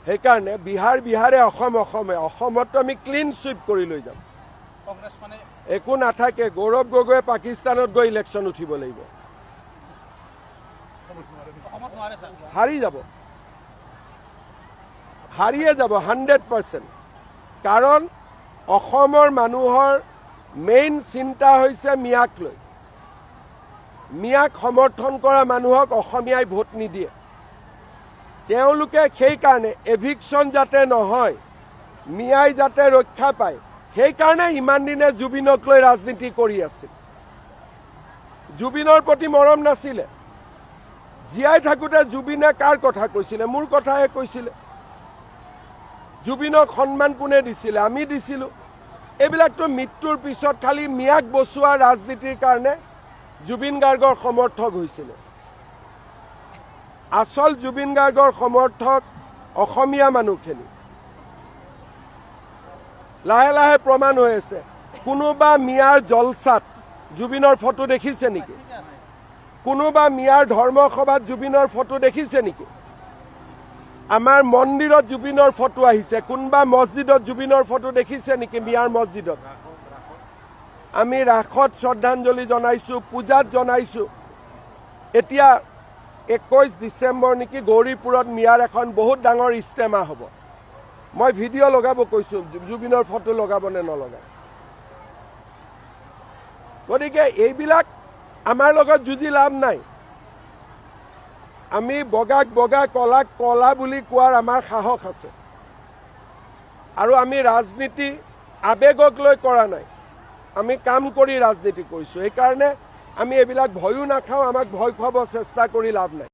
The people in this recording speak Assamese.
সেইকাৰণে বিহাৰে অসমতো আমি ক্লিন সুইপ কৰি লৈ যাম। কংগ্ৰেছ মানে একো নাথাকে। গৌৰৱ গগৈয়ে পাকিস্তানত গৈ ইলেকশ্যন উঠিব লাগিব, অসমত নোৱাৰে ছাৰ। হাৰি যাব, হাৰিয়ে যাব 100%। কাৰণ অসমৰ মানুহৰ মেইন চিন্তা হৈছে মিয়াক লৈ। মিয়াক সমৰ্থন কৰা মানুহক অসমীয়াই ভোট নিদিয়ে। তেওঁলোকে সেইকাৰণে এভিকশ্যন যাতে নহয়, মিয়াই যাতে ৰক্ষা পায়, সেইকাৰণে ইমান দিনে জুবিনক লৈ ৰাজনীতি কৰি আছিল। জুবিনৰ প্ৰতি মৰম নাছিলে। জীয়াই থাকোঁতে জুবিনে কাৰ কথা কৈছিলে? মোৰ কথাহে কৈছিলে। জুবিনক সন্মান কোনে দিছিলে? আমি দিছিলোঁ। এইবিলাকতো মৃত্যুৰ পিছত খালি মিয়াক বচোৱা ৰাজনীতিৰ কাৰণে জুবিন গাৰ্গৰ সমৰ্থক হৈছিলে। আচল জুবিন গাৰ্গৰ সমৰ্থক অসমীয়া মানুহখিনি। লাহে লাহে প্ৰমাণ হৈ আছে। কোনোবা মিয়াৰ জলচাত জুবিনৰ ফটো দেখিছে নেকি? কোনোবা মিয়াৰ ধৰ্মসভাত জুবিনৰ ফটো দেখিছে নেকি? আমাৰ মন্দিৰত জুবিনৰ ফটো আহিছে। কোনোবা মছজিদত জুবিনৰ ফটো দেখিছে নেকি? মিয়াৰ মছজিদত আমি ৰাসত শ্ৰদ্ধাঞ্জলি জনাইছোঁ, পূজাত জনাইছোঁ। এতিয়া 21 ডিচেম্বৰ নেকি গৌৰীপুৰত মিয়াৰ এখন বহুত ডাঙৰ ইজতেমা হ'ব। মই ভিডিঅ' লগাব কৈছোঁ, জুবিনৰ ফটো লগাব নে নলগায়। গতিকে এইবিলাক আমাৰ লগত যুঁজি লাভ নাই। আমি বগাক বগা, কলাক কলা বুলি কোৱাৰ আমাৰ সাহস আছে। আৰু আমি ৰাজনীতি আৱেগক লৈ কৰা নাই, আমি কাম কৰি ৰাজনীতি কৰিছোঁ। সেইকাৰণে আমি এইবিলাক ভয়ো নাখাওঁ। আমাক ভয় খুৱাব চেষ্টা কৰি লাভ নাই।